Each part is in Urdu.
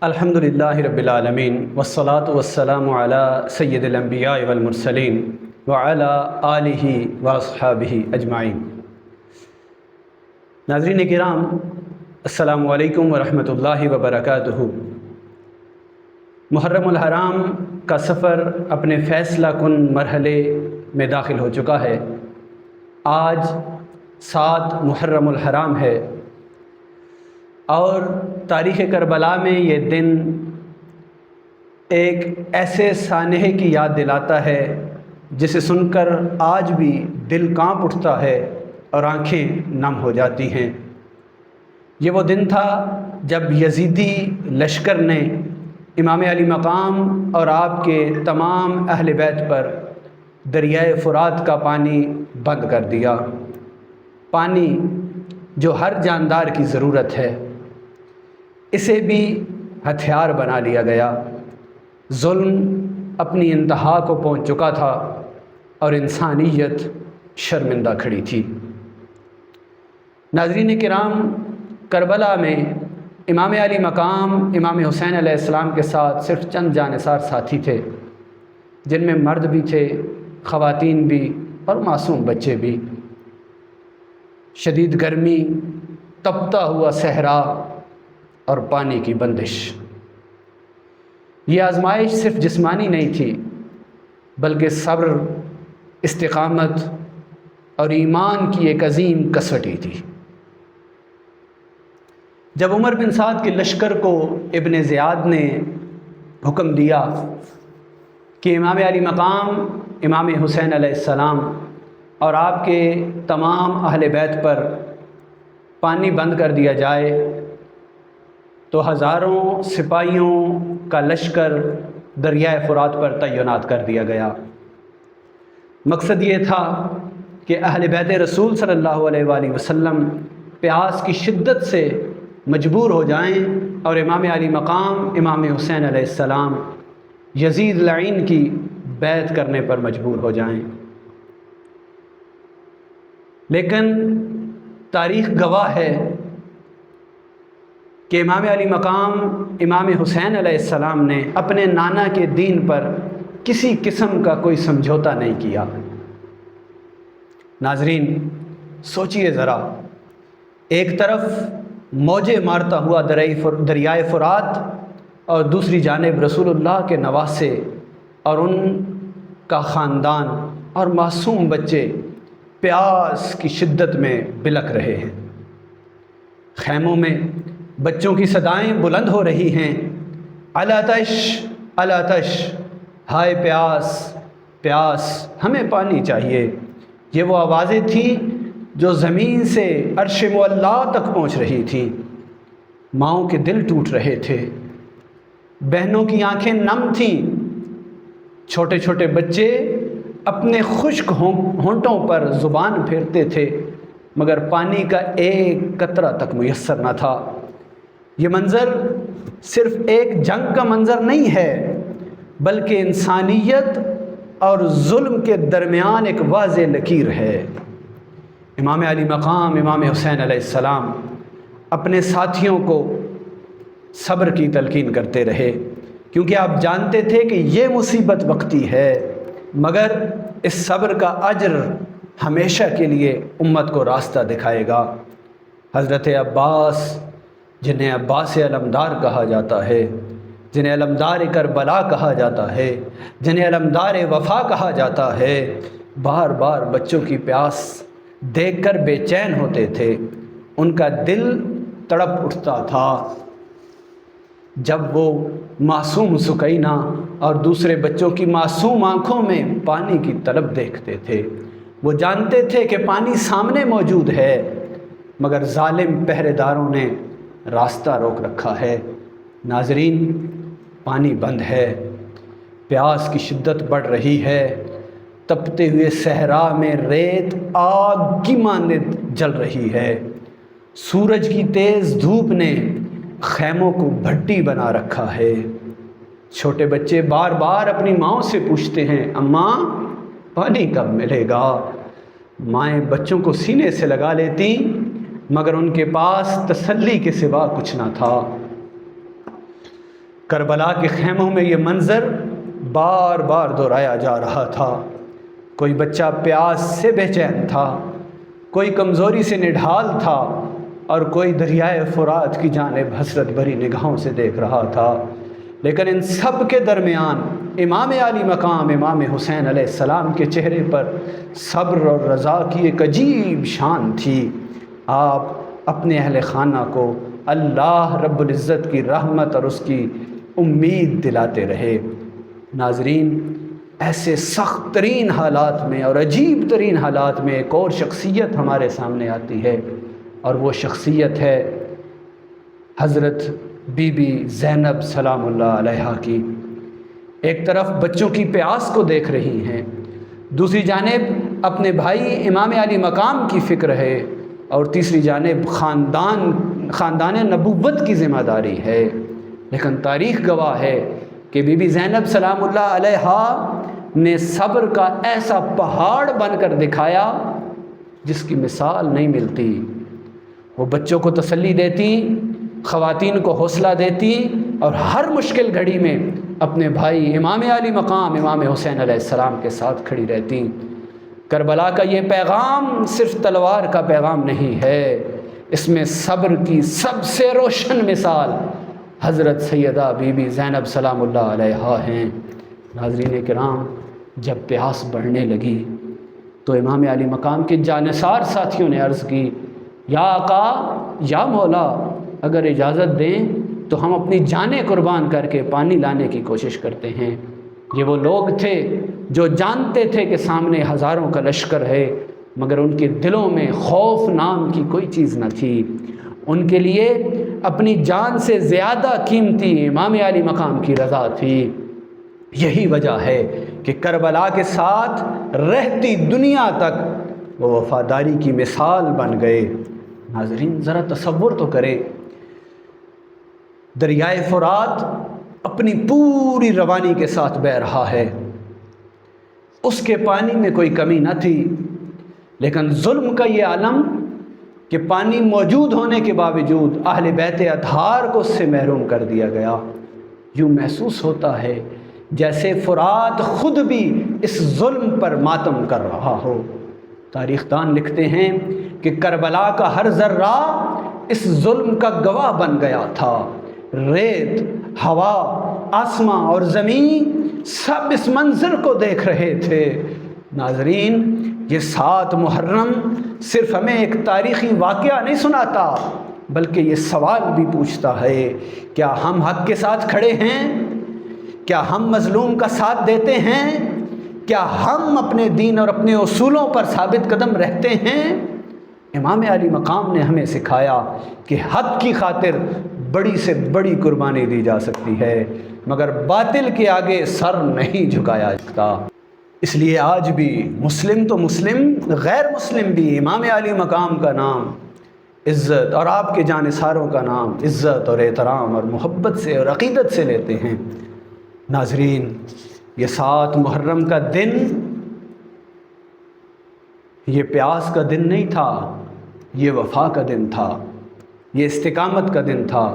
الحمدللہ رب العالمین والصلاة والسلام علی سید الانبیاء والمرسلین وعلی آلہ واصحابہ اجمعین۔ ناظرین کرام، السلام علیکم ورحمۃ اللہ وبرکاتہ۔ محرم الحرام کا سفر اپنے فیصلہ کن مرحلے میں داخل ہو چکا ہے۔ آج 7 محرم الحرام ہے اور تاریخ کربلا میں یہ دن ایک ایسے سانحے کی یاد دلاتا ہے جسے سن کر آج بھی دل کانپ اٹھتا ہے اور آنکھیں نم ہو جاتی ہیں۔ یہ وہ دن تھا جب یزیدی لشکر نے امام علی مقام اور آپ کے تمام اہل بیت پر دریائے فرات کا پانی بند کر دیا۔ پانی جو ہر جاندار کی ضرورت ہے، اسے بھی ہتھیار بنا لیا گیا۔ ظلم اپنی انتہا کو پہنچ چکا تھا اور انسانیت شرمندہ کھڑی تھی۔ ناظرین کرام، کربلا میں امام علی مقام امام حسین علیہ السلام کے ساتھ صرف چند جانثار ساتھی تھے، جن میں مرد بھی تھے، خواتین بھی اور معصوم بچے بھی۔ شدید گرمی، تپتا ہوا صحرا اور پانی کی بندش۔ یہ آزمائش صرف جسمانی نہیں تھی بلکہ صبر، استقامت اور ایمان کی ایک عظیم کسوٹی تھی۔ جب عمر بن سعد کے لشکر کو ابن زیاد نے حکم دیا کہ امام علی مقام امام حسین علیہ السلام اور آپ کے تمام اہل بیت پر پانی بند کر دیا جائے، تو ہزاروں سپاہیوں کا لشکر دریائے فرات پر تعینات کر دیا گیا۔ مقصد یہ تھا کہ اہل بیت رسول صلی اللہ علیہ وآلہ وسلم پیاس کی شدت سے مجبور ہو جائیں اور امام علی مقام امام حسین علیہ السلام یزید لعین کی بیعت کرنے پر مجبور ہو جائیں۔ لیکن تاریخ گواہ ہے کہ امام علی مقام امام حسین علیہ السلام نے اپنے نانا کے دین پر کسی قسم کا کوئی سمجھوتا نہیں کیا۔ ناظرین سوچئے ذرا، ایک طرف موجیں مارتا ہوا دریائے فرات اور دوسری جانب رسول اللہ کے نواسے اور ان کا خاندان اور معصوم بچے پیاس کی شدت میں بلک رہے ہیں۔ خیموں میں بچوں کی صدائیں بلند ہو رہی ہیں، الاتش الاتش، ہائے پیاس پیاس، ہمیں پانی چاہیے۔ یہ وہ آوازیں تھیں جو زمین سے عرش معلا تک پہنچ رہی تھیں۔ ماؤں کے دل ٹوٹ رہے تھے، بہنوں کی آنکھیں نم تھیں، چھوٹے چھوٹے بچے اپنے خشک ہونٹوں پر زبان پھیرتے تھے مگر پانی کا ایک قطرہ تک میسر نہ تھا۔ یہ منظر صرف ایک جنگ کا منظر نہیں ہے بلکہ انسانیت اور ظلم کے درمیان ایک واضح لکیر ہے۔ امام علی مقام امام حسین علیہ السلام اپنے ساتھیوں کو صبر کی تلقین کرتے رہے، کیونکہ آپ جانتے تھے کہ یہ مصیبت وقتی ہے مگر اس صبر کا اجر ہمیشہ کے لیے امت کو راستہ دکھائے گا۔ حضرت عباس، جنہیں عباس علمدار کہا جاتا ہے، جنہیں علمدار کربلا کہا جاتا ہے، جنہیں علمدار وفا کہا جاتا ہے، بار بار بچوں کی پیاس دیکھ کر بے چین ہوتے تھے۔ ان کا دل تڑپ اٹھتا تھا جب وہ معصوم سکینہ اور دوسرے بچوں کی معصوم آنکھوں میں پانی کی طلب دیکھتے تھے۔ وہ جانتے تھے کہ پانی سامنے موجود ہے مگر ظالم پہرے داروں نے راستہ روک رکھا ہے۔ ناظرین، پانی بند ہے، پیاس کی شدت بڑھ رہی ہے، تپتے ہوئے صحرا میں ریت آگ کی مانند جل رہی ہے، سورج کی تیز دھوپ نے خیموں کو بھٹی بنا رکھا ہے۔ چھوٹے بچے بار بار اپنی ماؤں سے پوچھتے ہیں، اماں پانی کب ملے گا؟ مائیں بچوں کو سینے سے لگا لیتی مگر ان کے پاس تسلی کے سوا کچھ نہ تھا۔ کربلا کے خیموں میں یہ منظر بار بار دہرایا جا رہا تھا۔ کوئی بچہ پیاس سے بے چین تھا، کوئی کمزوری سے نڈھال تھا، اور کوئی دریائے فرات کی جانب حسرت بھری نگاہوں سے دیکھ رہا تھا۔ لیکن ان سب کے درمیان امام عالی مقام امام حسین علیہ السلام کے چہرے پر صبر اور رضا کی ایک عجیب شان تھی۔ آپ اپنے اہل خانہ کو اللہ رب العزت کی رحمت اور اس کی امید دلاتے رہے۔ ناظرین، ایسے سخت ترین حالات میں اور عجیب ترین حالات میں ایک اور شخصیت ہمارے سامنے آتی ہے، اور وہ شخصیت ہے حضرت بی بی زینب سلام اللہ علیہا کی۔ ایک طرف بچوں کی پیاس کو دیکھ رہی ہیں، دوسری جانب اپنے بھائی امام علی مقام کی فکر ہے، اور تیسری جانب خاندان نبوت کی ذمہ داری ہے۔ لیکن تاریخ گواہ ہے کہ بی بی زینب سلام اللہ علیہا نے صبر کا ایسا پہاڑ بن کر دکھایا جس کی مثال نہیں ملتی۔ وہ بچوں کو تسلی دیتی، خواتین کو حوصلہ دیتی، اور ہر مشکل گھڑی میں اپنے بھائی امام علی مقام امام حسین علیہ السلام کے ساتھ کھڑی رہتی۔ کربلا کا یہ پیغام صرف تلوار کا پیغام نہیں ہے، اس میں صبر کی سب سے روشن مثال حضرت سیدہ بی بی زینب سلام اللہ علیہا ہیں۔ ناظرین کرام، جب پیاس بڑھنے لگی تو امام علی مقام کے جانثار ساتھیوں نے عرض کی، یا آقا، یا مولا، اگر اجازت دیں تو ہم اپنی جانیں قربان کر کے پانی لانے کی کوشش کرتے ہیں۔ یہ وہ لوگ تھے جو جانتے تھے کہ سامنے ہزاروں کا لشکر ہے، مگر ان کے دلوں میں خوف نام کی کوئی چیز نہ تھی۔ ان کے لیے اپنی جان سے زیادہ قیمتی امام علی مقام کی رضا تھی۔ یہی وجہ ہے کہ کربلا کے ساتھ رہتی دنیا تک وہ وفاداری کی مثال بن گئے۔ ناظرین، ذرا تصور تو کریں، دریائے فرات اپنی پوری روانی کے ساتھ بہہ رہا ہے، اس کے پانی میں کوئی کمی نہ تھی، لیکن ظلم کا یہ عالم کہ پانی موجود ہونے کے باوجود اہل بیت اطہار کو اس سے محروم کر دیا گیا۔ یوں محسوس ہوتا ہے جیسے فرات خود بھی اس ظلم پر ماتم کر رہا ہو۔ تاریخ دان لکھتے ہیں کہ کربلا کا ہر ذرہ اس ظلم کا گواہ بن گیا تھا۔ ریت، ہوا، آسماں اور زمین سب اس منظر کو دیکھ رہے تھے۔ ناظرین، یہ 7 محرم صرف ہمیں ایک تاریخی واقعہ نہیں سناتا، بلکہ یہ سوال بھی پوچھتا ہے، کیا ہم حق کے ساتھ کھڑے ہیں؟ کیا ہم مظلوم کا ساتھ دیتے ہیں؟ کیا ہم اپنے دین اور اپنے اصولوں پر ثابت قدم رہتے ہیں؟ امام علی مقام نے ہمیں سکھایا کہ حق کی خاطر بڑی سے بڑی قربانی دی جا سکتی ہے، مگر باطل کے آگے سر نہیں جھکایا جاتا۔ اس لیے آج بھی مسلم تو مسلم، غیر مسلم بھی امام علی مقام کا نام عزت اور آپ کے جانثاروں کا نام عزت اور احترام اور محبت سے اور عقیدت سے لیتے ہیں۔ ناظرین، یہ 7 محرم کا دن یہ پیاس کا دن نہیں تھا، یہ وفا کا دن تھا، یہ استقامت کا دن تھا،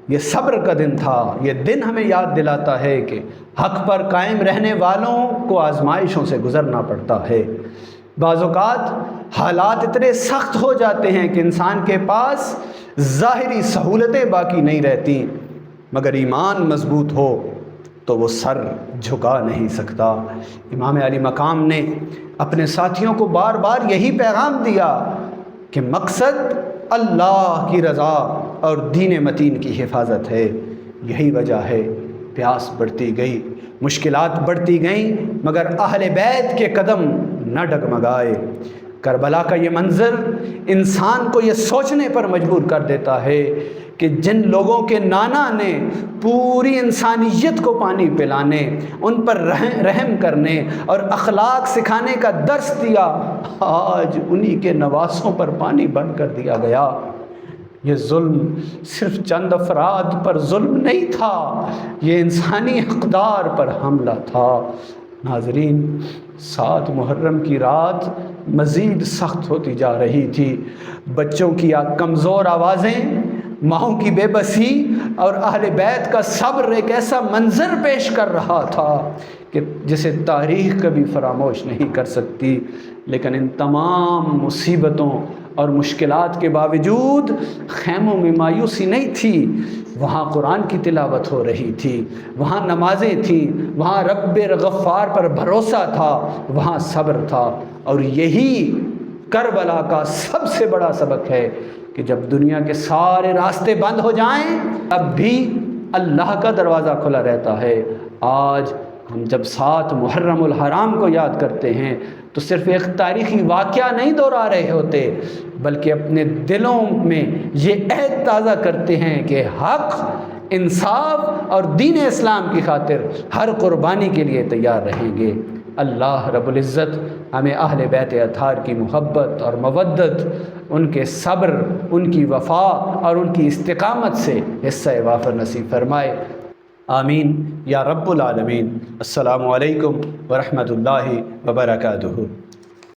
یہ صبر کا دن تھا۔ یہ دن ہمیں یاد دلاتا ہے کہ حق پر قائم رہنے والوں کو آزمائشوں سے گزرنا پڑتا ہے۔ بعض اوقات حالات اتنے سخت ہو جاتے ہیں کہ انسان کے پاس ظاہری سہولتیں باقی نہیں رہتی، مگر ایمان مضبوط ہو تو وہ سر جھکا نہیں سکتا۔ امام علی مقام نے اپنے ساتھیوں کو بار بار یہی پیغام دیا کہ مقصد اللہ کی رضا اور دین متین کی حفاظت ہے۔ یہی وجہ ہے پیاس بڑھتی گئی، مشکلات بڑھتی گئیں، مگر اہل بیت کے قدم نہ ڈگمگائے۔ کربلا کا یہ منظر انسان کو یہ سوچنے پر مجبور کر دیتا ہے کہ جن لوگوں کے نانا نے پوری انسانیت کو پانی پلانے، ان پر رحم کرنے اور اخلاق سکھانے کا درس دیا، آج انہی کے نواسوں پر پانی بند کر دیا گیا۔ یہ ظلم صرف چند افراد پر ظلم نہیں تھا، یہ انسانی اقدار پر حملہ تھا۔ ناظرین، 7 محرم کی رات مزید سخت ہوتی جا رہی تھی۔ بچوں کی کمزور آوازیں ماؤں کی بے بسی اور اہل بیت کا صبر ایک ایسا منظر پیش کر رہا تھا کہ جسے تاریخ کبھی فراموش نہیں کر سکتی۔ لیکن ان تمام مصیبتوں اور مشکلات کے باوجود خیموں میں مایوسی نہیں تھی، وہاں قرآن کی تلاوت ہو رہی تھی، وہاں نمازیں تھیں، وہاں رب غفار پر بھروسہ تھا، وہاں صبر تھا۔ اور یہی کربلا کا سب سے بڑا سبق ہے کہ جب دنیا کے سارے راستے بند ہو جائیں تب بھی اللہ کا دروازہ کھلا رہتا ہے۔ آج ہم جب 7 محرم الحرام کو یاد کرتے ہیں تو صرف ایک تاریخی واقعہ نہیں دہرا رہے ہوتے، بلکہ اپنے دلوں میں یہ عہد تازہ کرتے ہیں کہ حق، انصاف اور دین اسلام کی خاطر ہر قربانی کے لیے تیار رہیں گے۔ اللہ رب العزت ہمیں اہل بیت اطہار کی محبت اور مودت، ان کے صبر، ان کی وفا اور ان کی استقامت سے حصہ وافر نصیب فرمائے۔ آمین یا رب العالمین۔ السلام علیکم ورحمۃ اللہ وبرکاتہ۔